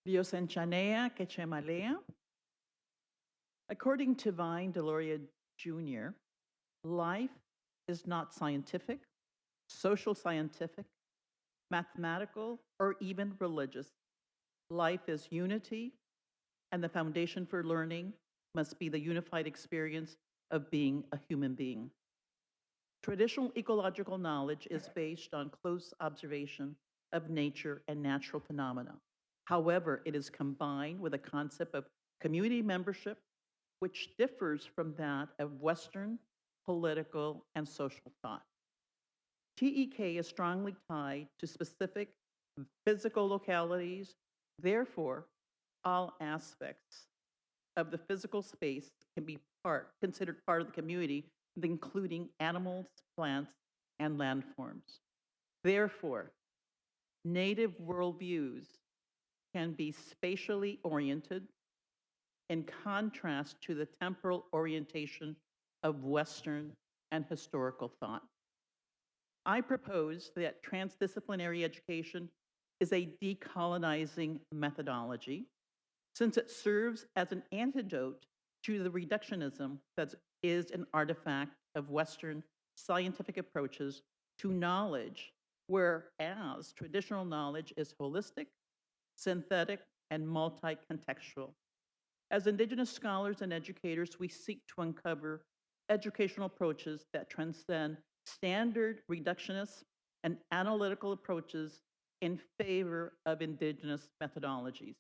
Biosenchanea Quechemalea. According to Vine Deloria Jr., life is not scientific, social scientific, mathematical, or even religious. Life is unity, and the foundation for learning must be the unified experience of being a human being. Traditional ecological knowledge is based on close observation of nature and natural phenomena. However, it is combined with a concept of community membership, which differs from that of Western political and social thought. TEK is strongly tied to specific physical localities. Therefore, all aspects of the physical space can be considered part of the community, including animals, plants, and landforms. Therefore, native worldviews can be spatially oriented in contrast to the temporal orientation of Western and historical thought. I propose that transdisciplinary education is a decolonizing methodology since it serves as an antidote to the reductionism that is an artifact of Western scientific approaches to knowledge, whereas traditional knowledge is holistic, synthetic, and multi-contextual. As Indigenous scholars and educators, we seek to uncover educational approaches that transcend standard reductionist and analytical approaches in favor of Indigenous methodologies.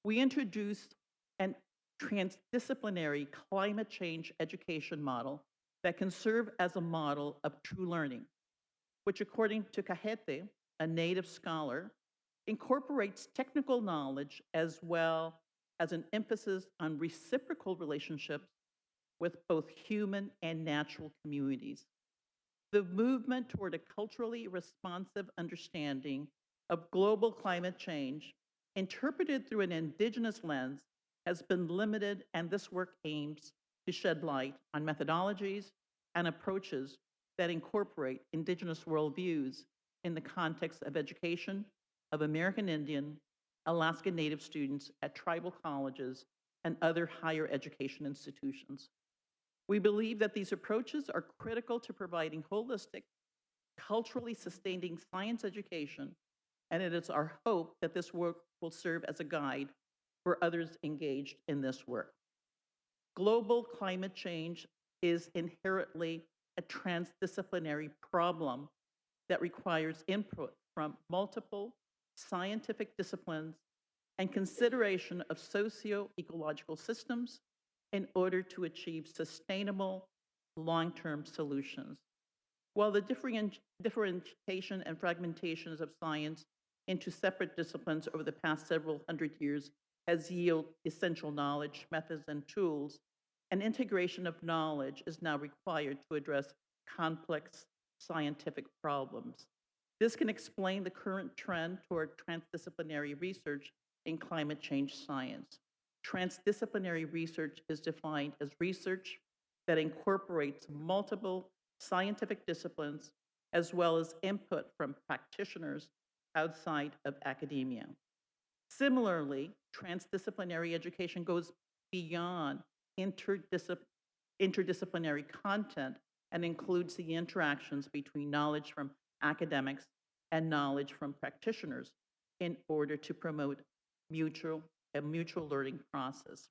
We introduced a transdisciplinary climate change education model that can serve as a model of true learning, which, according to Cajete, a native scholar, incorporates technical knowledge as well as an emphasis on reciprocal relationships with both human and natural communities. The movement toward a culturally responsive understanding of global climate change, interpreted through an Indigenous lens, has been limited, and this work aims to shed light on methodologies and approaches that incorporate Indigenous worldviews in the context of education of American Indian, Alaska Native students at tribal colleges and other higher education institutions. We believe that these approaches are critical to providing holistic, culturally sustaining science education, and it is our hope that this work will serve as a guide for others engaged in this work. Global climate change is inherently a transdisciplinary problem that requires input from multiple scientific disciplines and consideration of socio-ecological systems in order to achieve sustainable long-term solutions. While the differentiation and fragmentations of science into separate disciplines over the past several hundred years has yielded essential knowledge, methods, and tools, an integration of knowledge is now required to address complex scientific problems. This can explain the current trend toward transdisciplinary research in climate change science. Transdisciplinary research is defined as research that incorporates multiple scientific disciplines as well as input from practitioners outside of academia. Similarly, transdisciplinary education goes beyond interdisciplinary content and includes the interactions between knowledge from academics and knowledge from practitioners in order to promote a mutual learning process.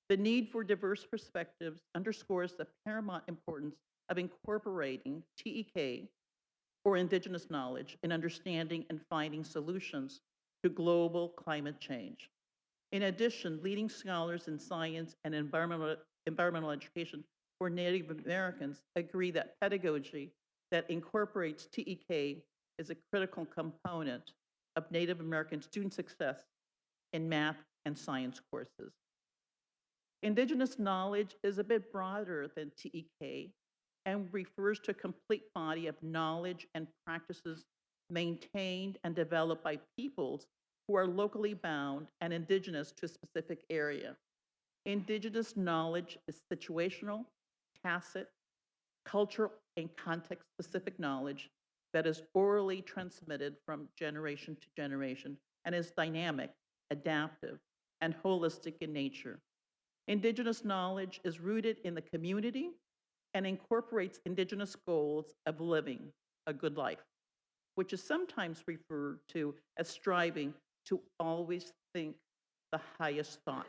The need for diverse perspectives underscores the paramount importance of incorporating TEK, or Indigenous knowledge, in understanding and finding solutions to global climate change. In addition, leading scholars in science and environmental education for Native Americans agree that pedagogy that incorporates TEK is a critical component of Native American student success in math and science courses. Indigenous knowledge is a bit broader than TEK and refers to a complete body of knowledge and practices maintained and developed by peoples who are locally bound and indigenous to a specific area. Indigenous knowledge is situational, tacit, cultural, and context-specific knowledge that is orally transmitted from generation to generation and is dynamic adaptive, and holistic in nature. Indigenous knowledge is rooted in the community and incorporates Indigenous goals of living a good life, which is sometimes referred to as striving to always think the highest thought.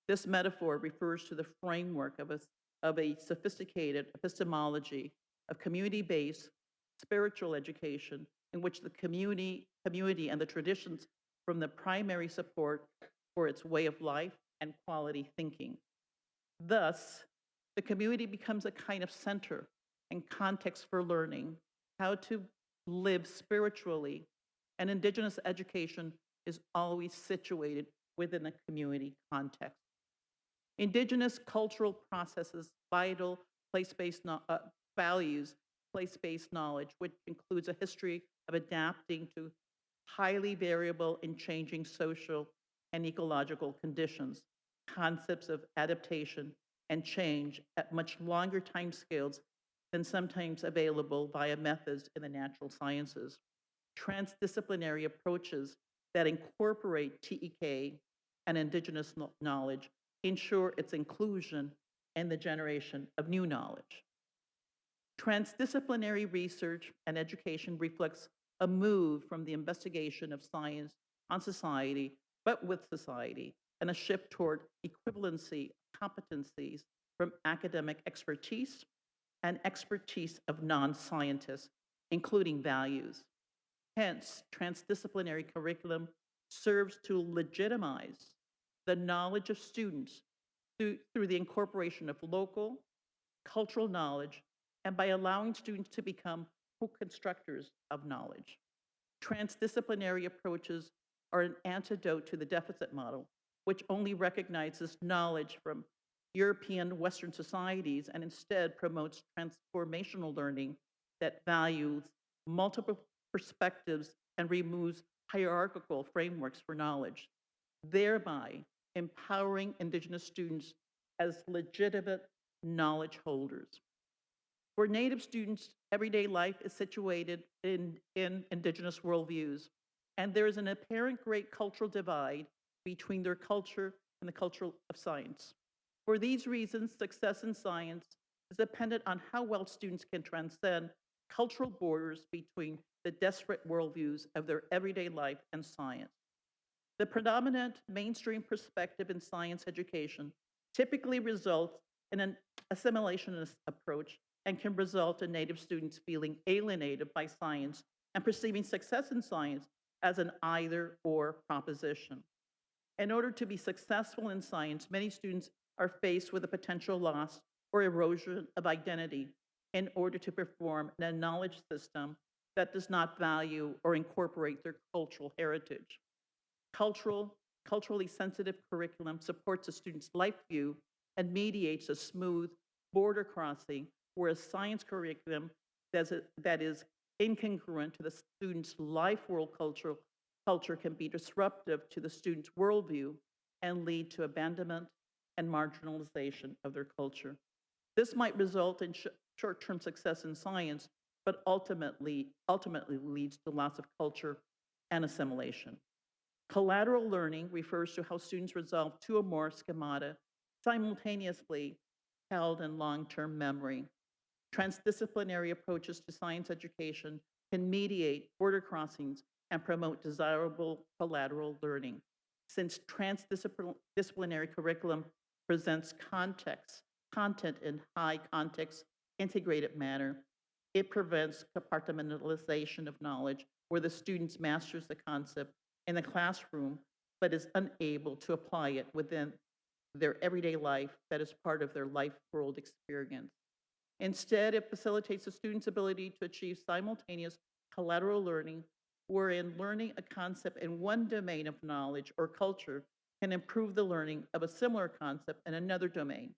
This metaphor refers to the framework of a sophisticated epistemology of community-based spiritual education in which the community and the traditions from the primary support for its way of life and quality thinking. Thus, the community becomes a kind of center and context for learning how to live spiritually, and Indigenous education is always situated within a community context. Indigenous cultural processes, vital place-based values, place-based knowledge, which includes a history of adapting to highly variable and changing social and ecological conditions, concepts of adaptation and change at much longer timescales than sometimes available via methods in the natural sciences. Transdisciplinary approaches that incorporate TEK and Indigenous knowledge ensure its inclusion and the generation of new knowledge. Transdisciplinary research and education reflects a move from the investigation of science on society, but with society, and a shift toward equivalency competencies from academic expertise and expertise of non-scientists, including values. Hence, transdisciplinary curriculum serves to legitimize the knowledge of students through the incorporation of local, cultural knowledge, and by allowing students to become co-constructors of knowledge. Transdisciplinary approaches are an antidote to the deficit model, which only recognizes knowledge from European Western societies and instead promotes transformational learning that values multiple perspectives and removes hierarchical frameworks for knowledge, thereby empowering Indigenous students as legitimate knowledge holders. For Native students, everyday life is situated in Indigenous worldviews, and there is an apparent great cultural divide between their culture and the culture of science. For these reasons, success in science is dependent on how well students can transcend cultural borders between the disparate worldviews of their everyday life and science. The predominant mainstream perspective in science education typically results in an assimilationist approach and can result in Native students feeling alienated by science and perceiving success in science as an either or proposition. In order to be successful in science, many students are faced with a potential loss or erosion of identity in order to perform in a knowledge system that does not value or incorporate their cultural heritage. Culturally sensitive curriculum supports a student's life view and mediates a smooth border crossing, whereas science curriculum that is incongruent to the student's life world culture can be disruptive to the student's worldview and lead to abandonment and marginalization of their culture. This might result in short-term success in science, but ultimately leads to loss of culture and assimilation. Collateral learning refers to how students resolve two or more schemata simultaneously held in long-term memory. Transdisciplinary approaches to science education can mediate border crossings and promote desirable collateral learning. Since transdisciplinary curriculum presents content in high context, integrated manner, it prevents compartmentalization of knowledge where the students masters the concept in the classroom but is unable to apply it within their everyday life that is part of their life world experience. Instead, it facilitates the student's ability to achieve simultaneous collateral learning, wherein learning a concept in one domain of knowledge or culture can improve the learning of a similar concept in another domain.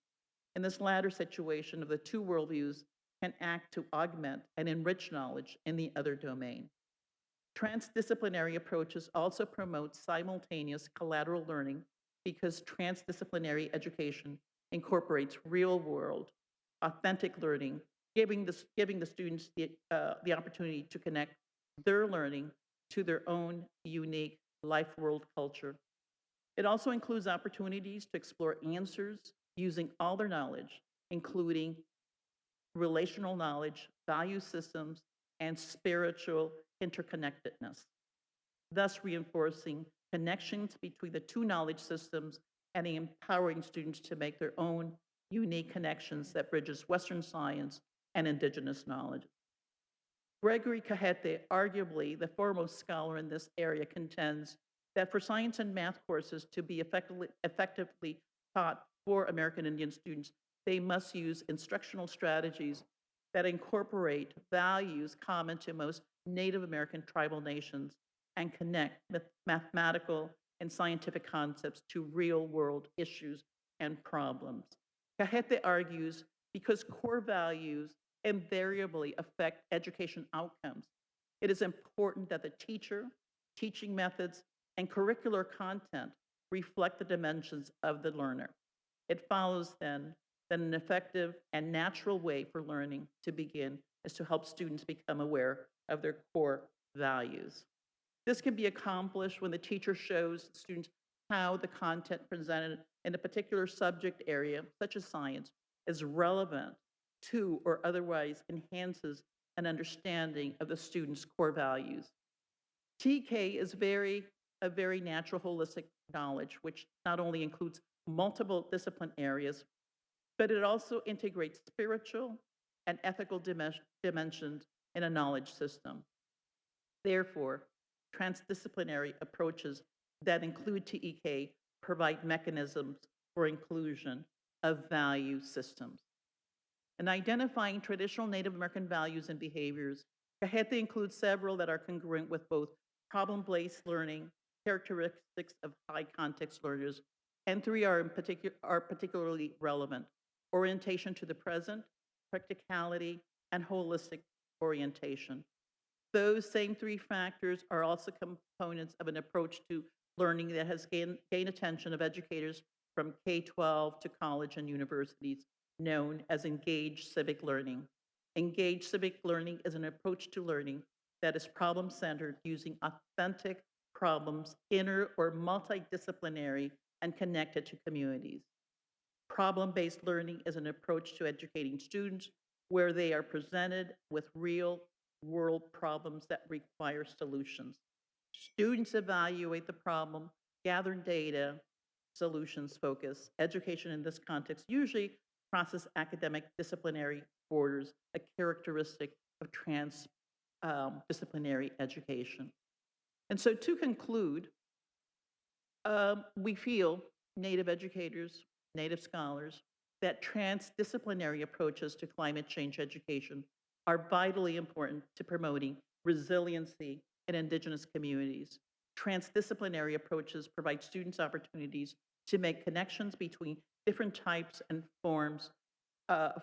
In this latter situation of the two worldviews can act to augment and enrich knowledge in the other domain. Transdisciplinary approaches also promote simultaneous collateral learning because transdisciplinary education incorporates real-world, authentic learning, giving the students the opportunity to connect their learning to their own unique life world culture It also includes opportunities to explore answers using all their knowledge, including relational knowledge, value systems, and spiritual interconnectedness, thus reinforcing connections between the two knowledge systems and empowering students to make their own unique connections that bridges Western science and indigenous knowledge. Gregory Cajete, arguably the foremost scholar in this area, contends that for science and math courses to be effectively taught for American Indian students, they must use instructional strategies that incorporate values common to most Native American tribal nations and connect mathematical and scientific concepts to real world issues and problems. Cajete argues because core values invariably affect education outcomes, it is important that the teacher, teaching methods, and curricular content reflect the dimensions of the learner. It follows then that an effective and natural way for learning to begin is to help students become aware of their core values. This can be accomplished when the teacher shows students how the content presented in a particular subject area, such as science, is relevant to or otherwise enhances an understanding of the student's core values. TK is a very natural holistic knowledge, which not only includes multiple discipline areas, but it also integrates spiritual and ethical dimensions in a knowledge system. Therefore, transdisciplinary approaches that include TEK provide mechanisms for inclusion of value systems. In identifying traditional Native American values and behaviors, Cajete includes several that are congruent with both problem-based learning, characteristics of high context learners, and three are particularly relevant: orientation to the present, practicality, and holistic orientation. Those same three factors are also components of an approach to learning that has gained attention of educators from K-12 to college and universities, known as engaged civic learning. Engaged civic learning is an approach to learning that is problem-centered, using authentic problems, inter or multidisciplinary, and connected to communities. Problem-based learning is an approach to educating students where they are presented with real world problems that require solutions. Students evaluate the problem, gather data, solutions focus. Education in this context usually crosses academic disciplinary borders, a characteristic of transdisciplinary education. And so to conclude, we feel, Native educators, Native scholars, that transdisciplinary approaches to climate change education are vitally important to promoting resiliency in Indigenous communities. Transdisciplinary approaches provide students opportunities to make connections between different types and forms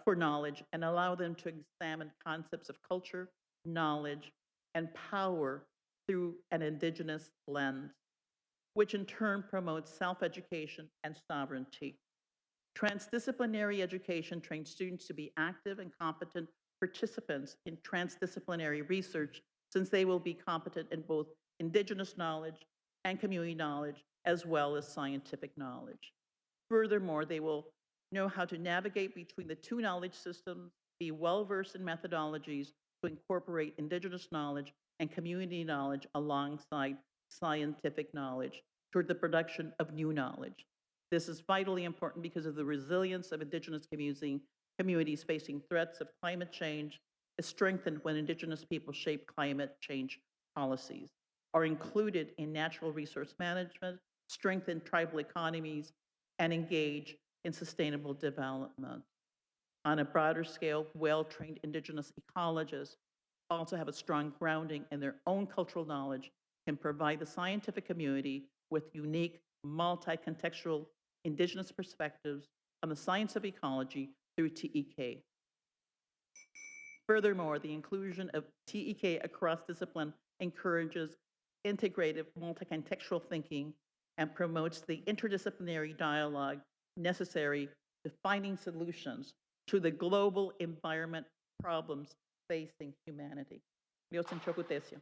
for knowledge and allow them to examine concepts of culture, knowledge, and power through an Indigenous lens, which in turn promotes self-education and sovereignty. Transdisciplinary education trains students to be active and competent participants in transdisciplinary research, since they will be competent in both Indigenous knowledge and community knowledge, as well as scientific knowledge. Furthermore, they will know how to navigate between the two knowledge systems, be well-versed in methodologies to incorporate Indigenous knowledge and community knowledge alongside scientific knowledge toward the production of new knowledge. This is vitally important because of the resilience of Indigenous communities facing threats of climate change is strengthened when Indigenous people shape climate change policies, are included in natural resource management, strengthen tribal economies, and engage in sustainable development. On a broader scale, well-trained Indigenous ecologists also have a strong grounding in their own cultural knowledge, can provide the scientific community with unique, multi-contextual Indigenous perspectives on the science of ecology through TEK. Furthermore, the inclusion of TEK across discipline encourages integrative, multi-contextual thinking and promotes the interdisciplinary dialogue necessary to finding solutions to the global environment problems facing humanity. Dios en Chokutesia.